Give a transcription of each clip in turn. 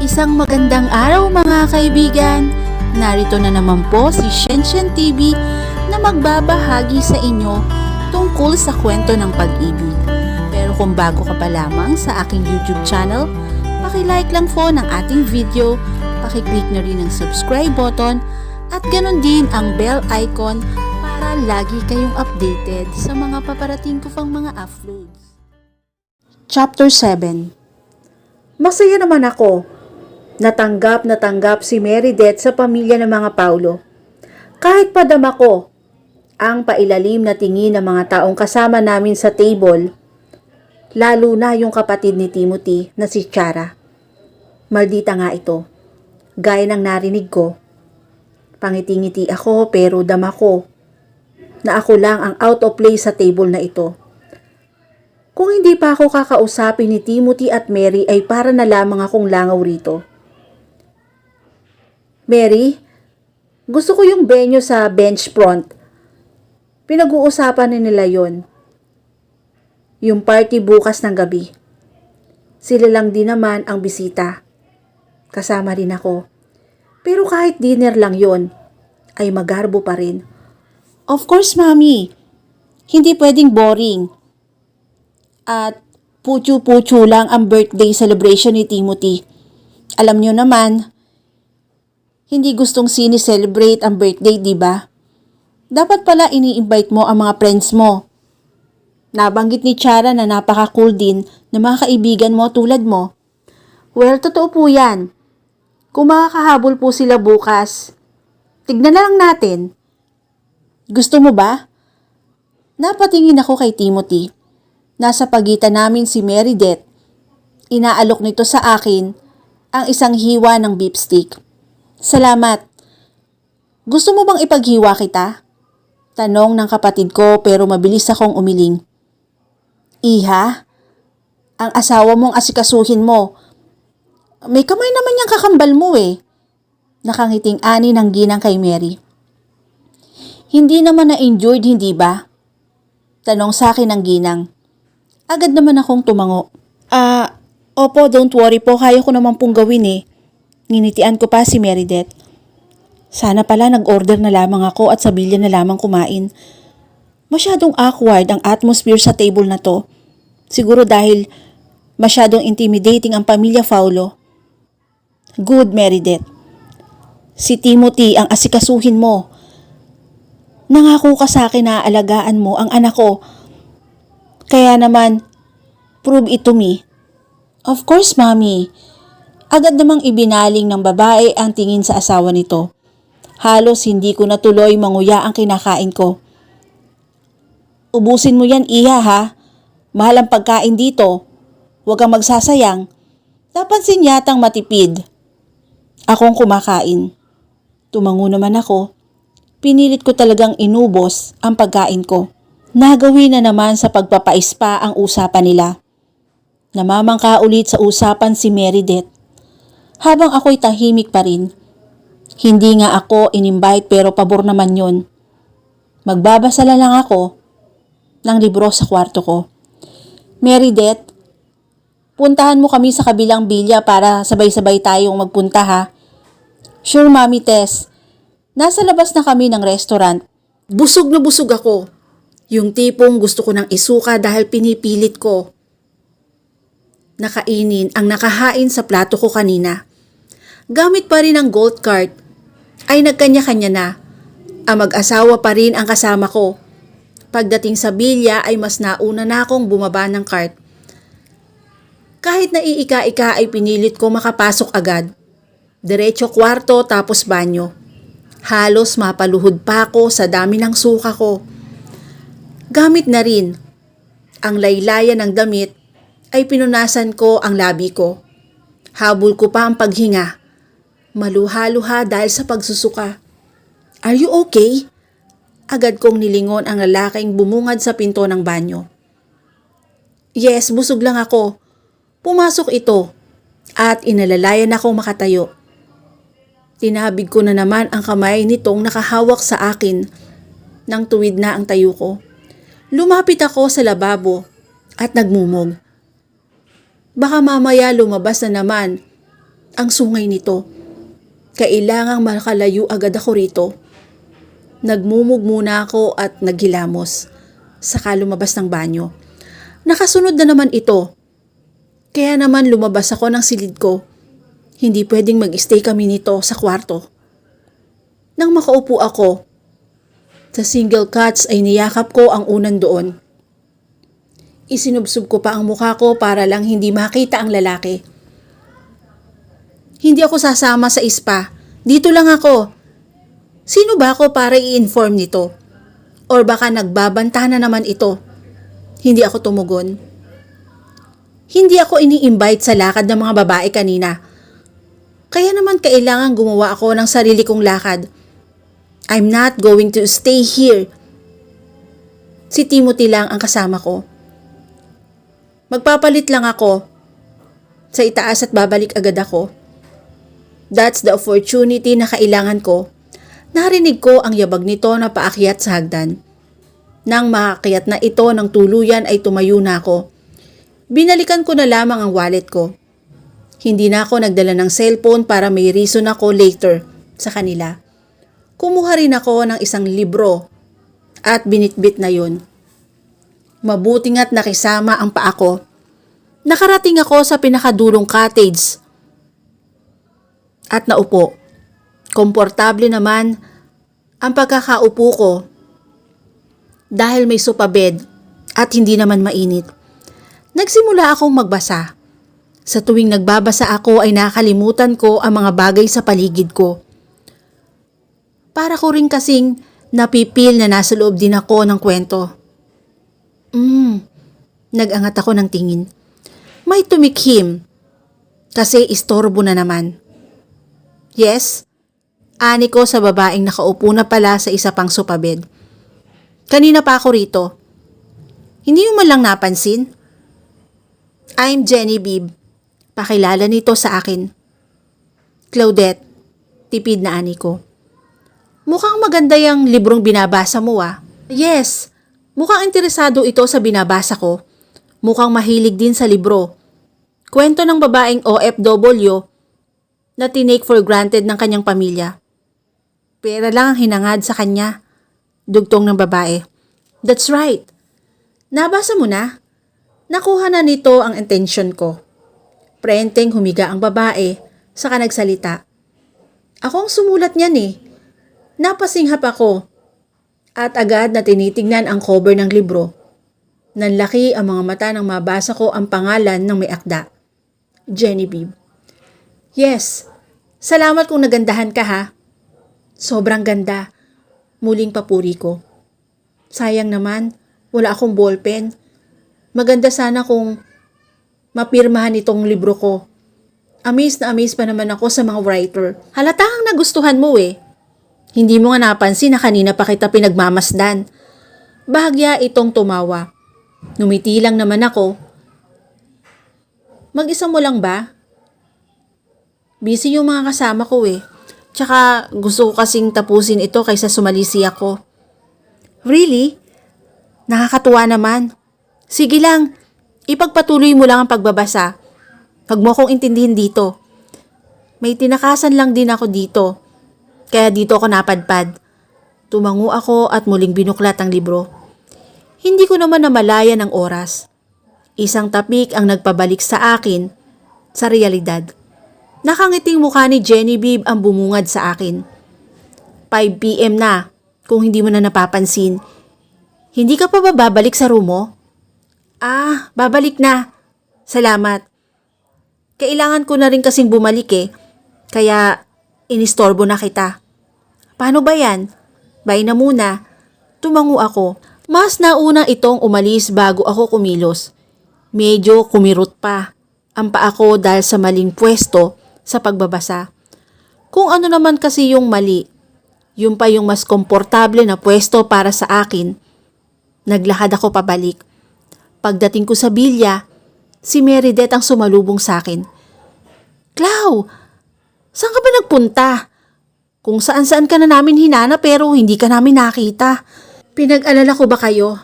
Isang magandang araw mga kaibigan! Narito na naman po si Shenshen TV na magbabahagi sa inyo tungkol sa kwento ng pag-ibig. Pero kung bago ka pa lamang sa aking YouTube channel, paki-like lang po ng ating video, paki-click na rin ang subscribe button at ganon din ang bell icon para lagi kayong updated sa mga paparating ko pang mga uploads. Chapter 7. Masaya naman ako. Natanggap si Meredith sa pamilya ng mga Paulo. Kahit padama ko ang pailalim na tingin ng mga taong kasama namin sa table, lalo na yung kapatid ni Timothy na si Chara. Maldita nga ito, gaya ng narinig ko. Pangiti-ngiti ako pero dama ko na ako lang ang out of place sa table na ito. Kung hindi pa ako kakausapin ni Timothy at Mary ay para na lamang akong langaw rito. Mary, gusto ko yung venue sa bench front. Pinag-uusapan na nila yon. Yung party bukas ng gabi. Sila lang din naman ang bisita. Kasama rin ako. Pero kahit dinner lang yon, ay magarbo pa rin. Of course, Mami. Hindi pwedeng boring. At putyo-putyo lang ang birthday celebration ni Timothy. Alam nyo naman, hindi gustong sini-celebrate ang birthday, di ba? Dapat pala ini-invite mo ang mga friends mo. Nabanggit ni Chara na napaka-cool din na mga kaibigan mo tulad mo. Well, totoo po yan. Kung makakahabol po sila bukas, tignan na lang natin. Gusto mo ba? Napatingin ako kay Timothy. Nasa pagitan namin si Meredith. Inaalok nito sa akin ang isang hiwa ng beef stick. Salamat. Gusto mo bang ipaghiwa kita? Tanong ng kapatid ko pero mabilis akong umiling. Iha, ang asawa mong asikasuhin mo. May kamay naman yung kakambal mo eh. Nakangiting ani ng ginang kay Mary. Hindi naman na-enjoyed, hindi ba? Tanong sa akin ng ginang. Agad naman akong tumango. Opo, don't worry po, kaya ko naman pong gawin eh. Nginitian ko pa si Meredith. Sana pala nag-order na lamang ako at sa bilya na lamang kumain. Masyadong awkward ang atmosphere sa table na to. Siguro dahil masyadong intimidating ang pamilya Paulo. Good, Meredith. Si Timothy ang asikasuhin mo. Nangako ka sa akin na aalagaan mo ang anak ko. Kaya naman, prove it to me. Of course, Mommy. Agad namang ibinaling ng babae ang tingin sa asawa nito. Halos hindi ko natuloy manguya ang kinakain ko. Ubusin mo yan, Iha, ha? Mahal ang pagkain dito. Huwag kang magsasayang. Napansin yatang matipid. Akong kumakain. Tumango naman ako. Pinilit ko talagang inubos ang pagkain ko. Nagawin na naman sa pagpapaispa ang usapan nila. Namamangka ulit sa usapan si Meredith. Habang ako'y tahimik pa rin. Hindi nga ako in-invite pero pabor naman yun. Magbabasa lang ako ng libro sa kwarto ko. Meredith, puntahan mo kami sa kabilang bilya para sabay-sabay tayong magpunta ha. Sure, Mami Tess. Nasa labas na kami ng restaurant. Busog na busog ako. Yung tipong gusto ko nang isuka dahil pinipilit ko nakainin ang nakahain sa plato ko kanina. Gamit pa rin ang gold card, ay nagkanya-kanya na. Ang mag-asawa pa rin ang kasama ko. Pagdating sa bilya ay mas nauna na akong bumaba ng cart. Kahit na iika-ika ay pinilit ko makapasok agad. Diretso kwarto tapos banyo. Halos mapaluhod pa ako sa dami ng suka ko. Gamit na rin ang laylayan ng damit ay pinunasan ko ang labi ko. Habol ko pa ang paghinga. Maluha-luha dahil sa pagsusuka. Are you okay? Agad kong nilingon ang lalaking bumungad sa pinto ng banyo. Yes, busog lang ako. Pumasok ito at inalalayan akong makatayo. Tinabig ko na naman ang kamay nitong nakahawak sa akin nang tuwid na ang tayo ko. Lumapit ako sa lababo at nagmumog. Baka mamaya lumabas na naman Ang sungay nito. Kailangang makalayo agad ako rito. Nagmumug muna ako at naghilamos. Saka lumabas ng banyo. Nakasunod na naman ito. Kaya naman lumabas ako ng silid ko. Hindi pwedeng mag-stay kami nito sa kwarto. Nang makaupo ako, sa single cots ay niyakap ko ang unan doon. Isinubsob ko pa ang mukha ko para lang hindi makita ang lalaki. Hindi ako sasama sa spa. Dito lang ako. Sino ba ako para i-inform nito? Or baka nagbabanta na naman ito? Hindi ako tumugon. Hindi ako ini-invite sa lakad ng mga babae kanina. Kaya naman kailangan gumawa ako ng sarili kong lakad. I'm not going to stay here. Si Timothy lang ang kasama ko. Magpapalit lang ako sa itaas at babalik agad ako. That's the opportunity na kailangan ko. Narinig ko ang yabag nito na paakyat sa hagdan. Nang makakyat na ito ng tuluyan ay tumayo na ako. Binalikan ko na lamang ang wallet ko. Hindi na ako nagdala ng cellphone para may reason ako later sa kanila. Kumuha rin ako ng isang libro at binitbit na yun. Mabuting at nakisama ang paa ko. Nakarating ako sa pinakadulong cottage at naupo. Komportable naman ang pagkakaupo ko dahil may sofa bed at hindi naman mainit. Nagsimula akong magbasa. Sa tuwing nagbabasa ako ay nakalimutan ko ang mga bagay sa paligid ko. Para ko rin kasing napipil na nasa loob din ako ng kwento. Nag-angat ako ng tingin. May tumikhim kasi istorbo na naman. Yes, ani ko sa babaeng nakaupo na pala sa isa pang sofa bed. Kanina pa ako rito. Hindi mo man lang napansin? I'm Jenny Beeb. Pakilala nito sa akin. Claudette, tipid na ani ko. Mukhang maganda yung librong binabasa mo ah. Yes, mukhang interesado ito sa binabasa ko. Mukhang mahilig din sa libro. Kwento ng babaeng OFW na tinake for granted ng kanyang pamilya. Pera lang ang hinangad sa kanya. Dugtong ng babae. That's right. Nabasa mo na? Nakuha na nito ang attention ko. Prenteng humiga ang babae, saka nagsalita. Ako ang sumulat niyan eh. Napasinghap ako at agad na tinitignan ang cover ng libro. Nanlaki ang mga mata nang mabasa ko ang pangalan ng may akda. Jenny Beeb. Yes, salamat kung nagandahan ka ha. Sobrang ganda. Muling papuri ko. Sayang naman, wala akong ballpen. Maganda sana kung mapirmahan itong libro ko. Amaze na amaze pa naman ako sa mga writer. Halatang nagustuhan mo eh. Hindi mo nga napansin na kanina pa kita pinagmamasdan. Bahagya itong tumawa. Numiti lang naman ako. Mag-isa mo lang ba? Busy yung mga kasama ko eh. Tsaka gusto ko kasing tapusin ito kaysa sumalisi ako. Really? Nakakatuwa naman. Sige lang, ipagpatuloy mo lang ang pagbabasa. Huwag mo akong intindihin dito. May tinakasan lang din ako dito. Kaya dito ako napadpad. Tumango ako at muling binuklat ang libro. Hindi ko naman namalaya ng oras. Isang tapik ang nagpabalik sa akin sa realidad. Nakangiting mukha ni Jenny Beeb ang bumungad sa akin. 5 PM na, kung hindi mo na napapansin. Hindi ka pa ba babalik sa room mo? Ah, babalik na. Salamat. Kailangan ko na rin kasing bumalik eh. Kaya inistorbo na kita. Paano ba yan? Bye na muna. Tumango ako. Mas nauna itong umalis bago ako kumilos. Medyo kumirot pa ang paa ko dahil sa maling pwesto sa pagbabasa. Kung ano naman kasi yung mali, yun pa yung mas komportable na pwesto para sa akin. Naglakad ako pabalik. Pagdating ko sa bilya, si Meredith ang sumalubong sa akin. Clau, saan ka ba nagpunta? Kung saan-saan ka na namin hinanap pero hindi ka namin nakita. Pinag-alala ko ba kayo?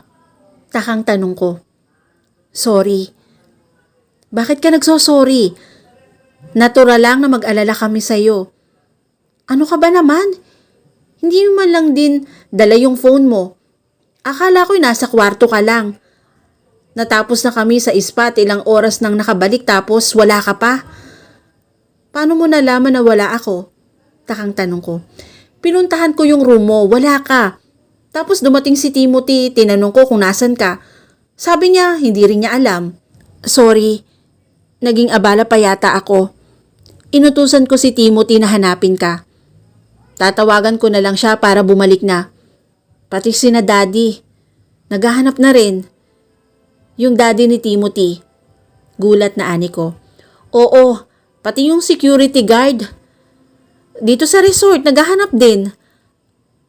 Takang tanong ko. Sorry. Bakit ka nagsosorry? Natural lang na mag-alala kami sa'yo. Ano ka ba naman? Hindi mo man lang din dala yung phone mo. Akala ko'y nasa kwarto ka lang. Natapos na kami sa spa at ilang oras nang nakabalik tapos wala ka pa. Paano mo nalaman na wala ako? Takang tanong ko. Pinuntahan ko yung room mo, wala ka. Tapos dumating si Timothy, tinanong ko kung nasan ka. Sabi niya, hindi rin niya alam. Sorry, naging abala pa yata ako. Inutusan ko si Timothy na hanapin ka. Tatawagan ko na lang siya para bumalik na. Pati sina daddy. Naghahanap na rin. Yung daddy ni Timothy. Gulat na ani ko. Oo, pati yung security guard. Dito sa resort, naghahanap din.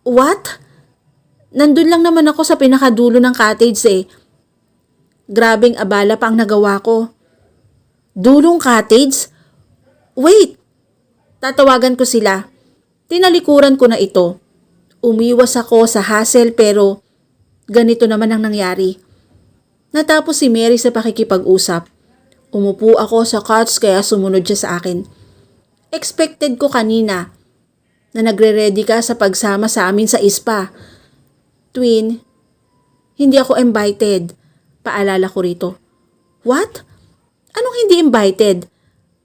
What? Nandun lang naman ako sa pinakadulo ng cottage eh. Grabing abala pa ang nagawa ko. Dulong cottage? Wait! Tatawagan ko sila. Tinalikuran ko na ito. Umiwas ako sa hassle pero ganito naman ang nangyari. Natapos si Mary sa pakikipag-usap. Umupo ako sa couch kaya sumunod siya sa akin. Expected ko kanina na nagre-ready ka sa pagsama sa amin sa spa. Twin, hindi ako invited. Paalala ko rito. What? Anong hindi invited?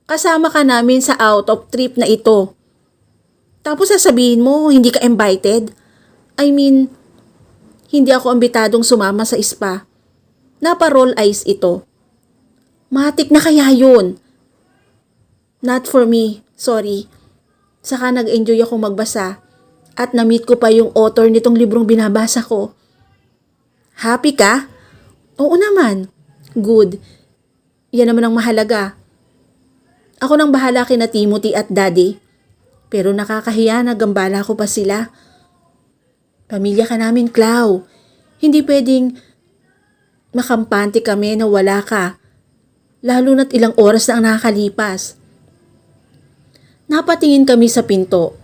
Kasama ka namin sa out of trip na ito. Tapos sasabihin mo, hindi ka invited? I mean, hindi ako imbitadong sumama sa spa. Napa-roll eyes ito. Matik na kaya yun. Not for me, sorry. Saka nag-enjoy akong magbasa at na-meet ko pa yung author nitong librong binabasa ko. Happy ka? Oo naman. Good. Yan naman ang mahalaga. Ako nang bahala kina Timothy at Daddy. Pero nakakahiya na gambala ko pa sila. Pamilya ka namin, Clau. Hindi pwedeng makampante kami na wala ka. Lalo na't ilang oras na ang nakakalipas. Napatingin kami sa pinto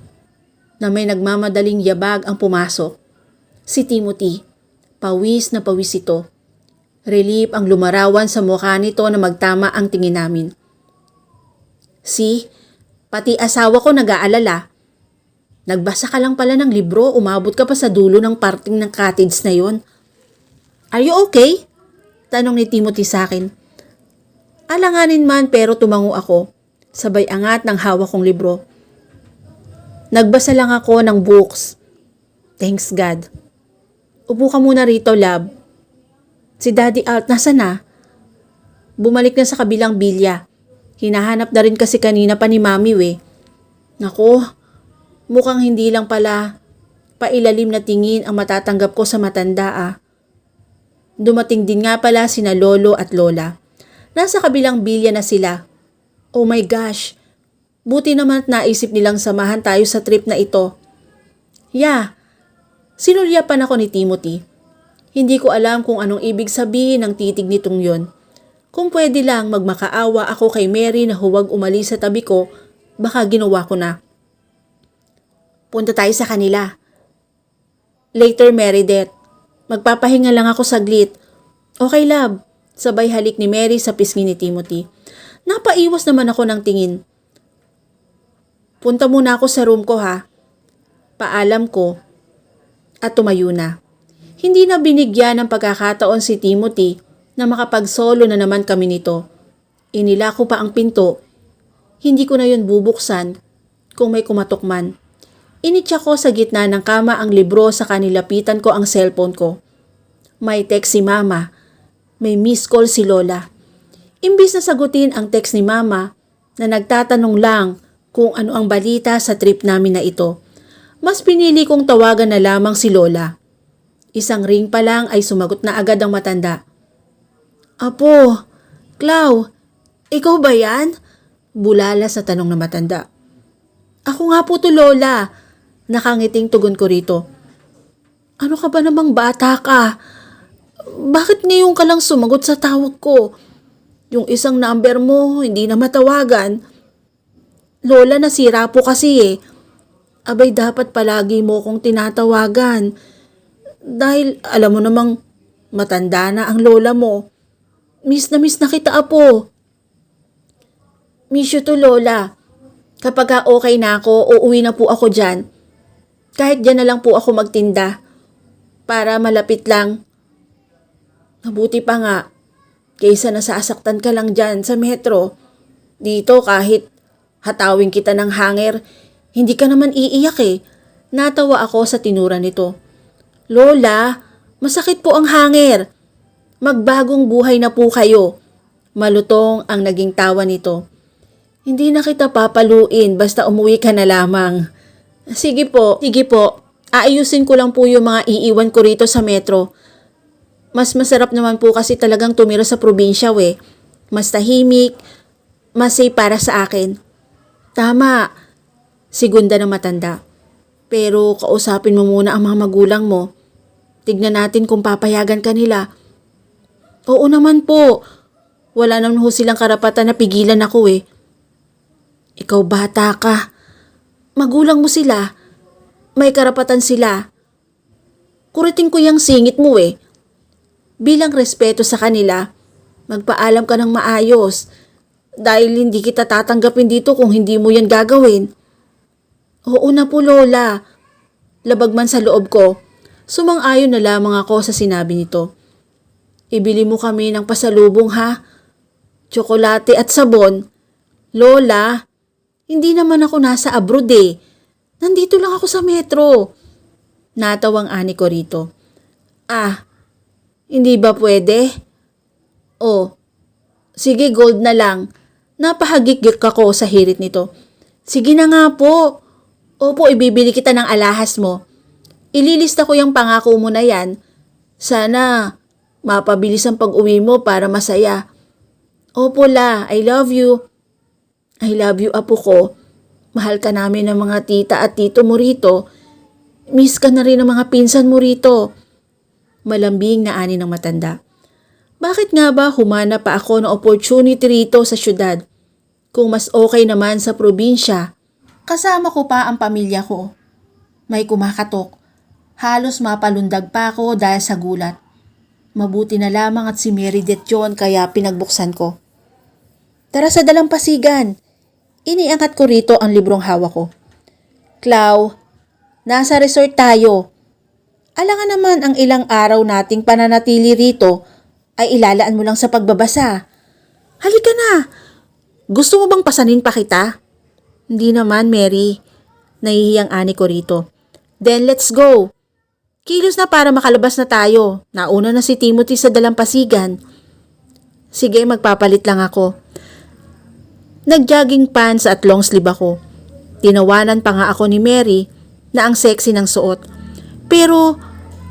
na may nagmamadaling yabag ang pumasok. Si Timothy. Pawis na pawis ito. Relief ang lumarawan sa mukha nito na magtama ang tingin namin. Pati asawa ko nag-aalala. Nagbasa ka lang pala ng libro, umabot ka pa sa dulo ng parting ng cottage na yon. Are you okay? Tanong ni Timothy sa akin. Alanganin man pero tumango ako. Sabay angat ng hawak kong libro. Nagbasa lang ako ng books. Thanks God. Upo ka muna rito, love. Si Daddy Alt nasa na? Bumalik na sa kabilang bilya. Hinahanap na rin kasi kanina pa ni Mami Naku, mukhang hindi lang pala pailalim na tingin ang matatanggap ko sa matanda Dumating din nga pala sina Lolo at Lola. Nasa kabilang bilya na sila. Oh my gosh, buti naman at naisip nilang samahan tayo sa trip na ito. Sinulyapan ako ni Timothy. Hindi ko alam kung anong ibig sabihin ng titig nitong yon. Kung pwede lang magmakaawa ako kay Mary na huwag umalis sa tabi ko, baka ginawa ko na. Punta tayo sa kanila. Later, Meredith. Magpapahinga lang ako saglit. Okay, love. Sabay halik ni Mary sa pisngi ni Timothy. Napaiwas naman ako ng tingin. Punta muna ako sa room ko ha. Paalam ko. At tumayo na. Hindi na binigyan ng pagkakataon si Timothy na makapag-solo na naman kami nito. Inila ko pa ang pinto. Hindi ko na yun bubuksan kung may kumatok man. Initya ko sa gitna ng kama ang libro sa kanilapitan ko ang cellphone ko. May text si Mama. May miss call si Lola. Imbis na sagutin ang text ni Mama na nagtatanong lang kung ano ang balita sa trip namin na ito, mas pinili kong tawagan na lamang si Lola. Isang ring pa lang ay sumagot na agad ang matanda. Apo, Clau, ikaw ba yan? Bulala sa tanong na matanda. Ako nga po to, Lola. Nakangiting tugon ko rito. Ano ka ba namang bata ka? Bakit ngayon ka lang sumagot sa tawag ko? Yung isang number mo, hindi na matawagan. Lola, nasira po kasi Abay, dapat palagi mo kong tinatawagan. Dahil alam mo namang matanda na ang lola mo. Miss na kita, apo. Miss you to, Lola. Kapag okay na ako, uuwi na po ako dyan. Kahit dyan na lang po ako magtinda. Para malapit lang. Mabuti pa nga. Kaysa nasasaktan ka lang dyan sa metro. Dito kahit hatawin kita ng hanger, hindi ka naman iiyak eh. Natawa ako sa tinura nito. Lola, masakit po ang hanger. Magbagong buhay na po kayo. Malutong ang naging tawa nito. Hindi na kita papaluin basta umuwi ka na lamang. Sige po. Aayusin ko lang po yung mga iiwan ko rito sa metro. Mas masarap naman po kasi talagang tumira sa probinsya Mas tahimik, mas safe para sa akin. Tama, sigunda ng matanda. Pero kausapin mo muna ang mga magulang mo. Tignan natin kung papayagan ka nila. Oo naman po. Wala naman ho silang karapatan na pigilan ako Ikaw bata ka. Magulang mo sila. May karapatan sila. Kuritin ko yung singit mo Bilang respeto sa kanila, magpaalam ka ng maayos. Dahil hindi kita tatanggapin dito kung hindi mo yan gagawin. Oo na po, Lola. Labag man sa loob ko, sumang-ayon na lamang ako sa sinabi nito. Ibili mo kami ng pasalubong ha? Tsokolate at sabon. Lola, hindi naman ako nasa abroad Nandito lang ako sa metro. Natawang ani ko rito. Hindi ba pwede? Sige gold na lang. Napahagik-gik ako sa hirit nito. Sige na nga po. Opo, ibibili kita ng alahas mo. Ililista ko yung pangako mo na yan. Sana mapabilis ang pag-uwi mo para masaya. Opo la, I love you. I love you apo ko. Mahal ka namin ng mga tita at tito mo rito. Miss ka na rin ng mga pinsan mo rito. Malambing na ani ng matanda. Bakit nga ba humana pa ako ng opportunity rito sa syudad? Kung mas okay naman sa probinsya. Kasama ko pa ang pamilya ko. May kumakatok. Halos mapalundag pa ako dahil sa gulat. Mabuti na lamang at si Meredith yun kaya pinagbuksan ko. Tara sa dalampasigan. Iniangat ko rito ang librong hawak ko. Clau, nasa resort tayo. Alangan naman ang ilang araw nating pananatili rito ay ilalaan mo lang sa pagbabasa. Halika na. Gusto mo bang pasanin pa kita? Hindi naman, Mary. Nahihiyang ani ko rito. Then let's go. Kilos na para makalabas na tayo. Nauna na si Timothy sa dalampasigan. Sige, magpapalit lang ako. Nag-jogging pants at long sleeve ako. Tinawanan pa nga ako ni Mary na ang sexy ng suot. Pero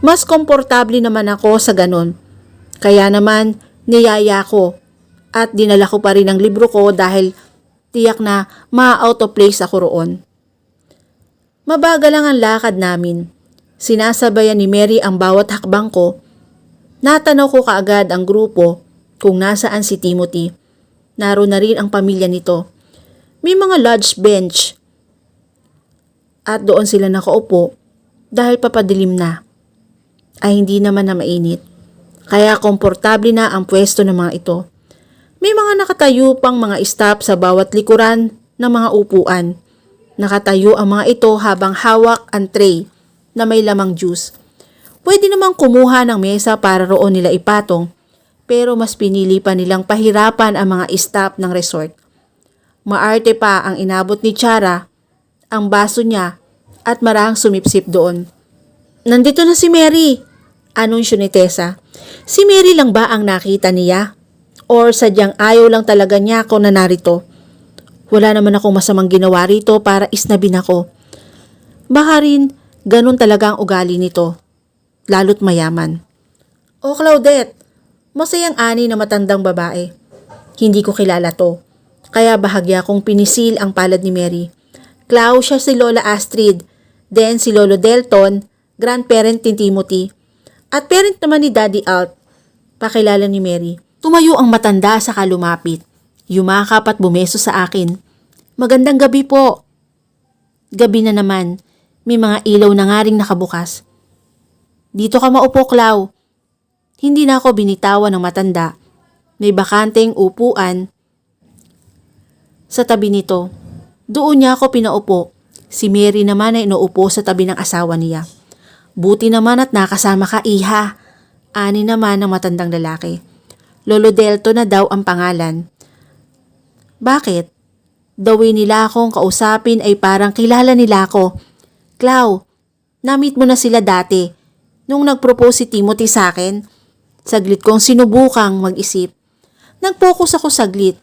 mas komportable naman ako sa ganon. Kaya naman niyaya ko at dinala ko pa rin ang libro ko dahil tiyak na ma-out of place ako roon. Mabagal lang ang lakad namin. Sinasabayan ni Mary ang bawat hakbang ko. Natanaw ko kaagad ang grupo kung nasaan si Timothy. Naroon na rin ang pamilya nito. May mga lodge bench. At doon sila nakaupo dahil papadilim na. Ay hindi naman na mainit. Kaya komportable na ang pwesto ng mga ito. May mga nakatayo pang mga stop sa bawat likuran ng mga upuan. Nakatayo ang mga ito habang hawak ang tray na may lamang juice. Pwede namang kumuha ng mesa para roon nila ipatong. Pero mas pinili pa nilang pahirapan ang mga staff ng resort. Maarte pa ang inabot ni Chara, ang baso niya at marahang sumipsip doon. Nandito na si Mary, anunsyo ni Tessa. Si Mary lang ba ang nakita niya? Or sadyang ayaw lang talaga niya ako na narito? Wala naman akong masamang ginawa rito para isnabin ako. Baka rin ganun talaga ang ugali nito, lalo't mayaman. O Claudette, masayang ani na matandang babae. Hindi ko kilala to, kaya bahagya kong pinisil ang palad ni Mary. Clau, siya si Lola Astrid, then si Lolo Delton, grandparent ni Timothy, at parent naman ni Daddy Alt. Pakilala ni Mary. Tumayo ang matanda sa kalumapit. Yumakap at bumeso sa akin. Magandang gabi po. Gabi na naman. May mga ilaw na nga ring nakabukas. Dito ka maupo, Clau. Hindi na ako binitawan ng matanda. May bakanteng upuan. sa tabi nito. Doon niya ako pinaupo. Si Mary naman ay inuupo sa tabi ng asawa niya. Buti naman at nakasama ka, iha. Ani naman ng matandang lalaki. Lolo Delto na daw ang pangalan. Bakit? Dawin nila akong kausapin ay parang kilala nila ako. Clau, na-meet mo na sila dati. Nung nag-propose si Timothy sa akin, saglit kong sinubukang mag-isip. Nag-focus ako saglit.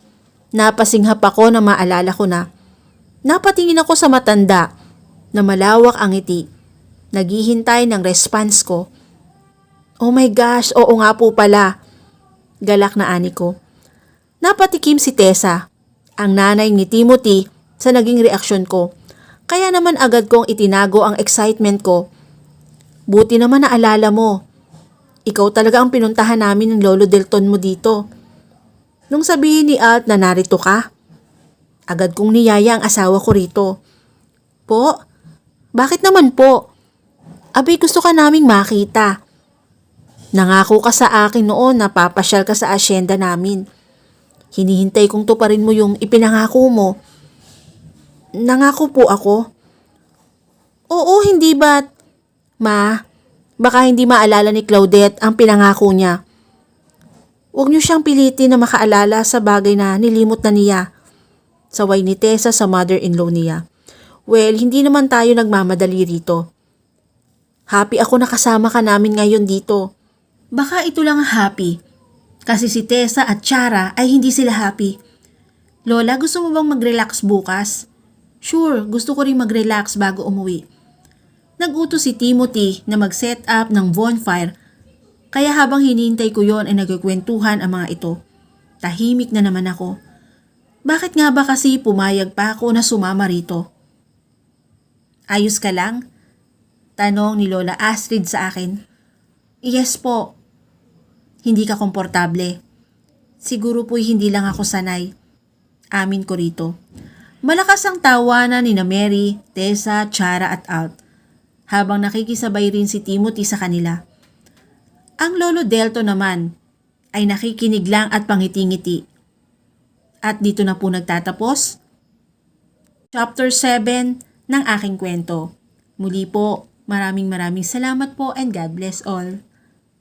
Napasinghap ako na maalala ko na. Napatingin ako sa matanda na malawak ang ngiti. Naghihintay ng response ko. Oh my gosh, oo nga po pala. Galak na ani ko. Napatikim si Tessa, ang nanay ni Timothy, sa naging reaksyon ko. Kaya naman agad kong itinago ang excitement ko. Buti naman naalala mo. Ikaw talaga ang pinuntahan namin ng Lolo Delton mo dito. Nung sabihin ni Alt na narito ka, agad kong niyaya ang asawa ko rito. Po? Bakit naman po? Abay, gusto ka naming makita. Nangako ka sa akin noon na papasyal ka sa asyenda namin. Hinihintay kong tuparin mo yung ipinangako mo. Nangako po ako. Oo, hindi ba't? Ma, baka hindi maalala ni Claudette ang pinangako niya. Huwag niyo siyang pilitin na makaalala sa bagay na nilimot na niya. Saway ni Tessa sa mother-in-law niya. Well, hindi naman tayo nagmamadali rito. Happy ako nakasama ka namin ngayon dito. Baka ito lang happy. Kasi si Tessa at Chara ay hindi sila happy. Lola, gusto mo bang mag-relax bukas? Sure, gusto ko rin mag-relax bago umuwi. Nag-utos si Timothy na mag-set up ng bonfire. Kaya habang hinihintay ko yon ay nagkukwentuhan ang mga ito. Tahimik na naman ako. Bakit nga ba kasi pumayag pa ako na sumama rito? Ayos ka lang? Tanong ni Lola Astrid sa akin. Yes po. Hindi ka komportable. Siguro po'y hindi lang ako sanay. Amin ko rito. Malakas ang tawanan ni na Mary, Tessa, Chara at Alt. Habang nakikisabay rin si Timothy sa kanila. Ang Lolo Delto naman ay nakikinig lang at pangiti-ngiti. At dito na po nagtatapos Chapter 7 ng aking kwento. Muli po, maraming salamat po and God bless all.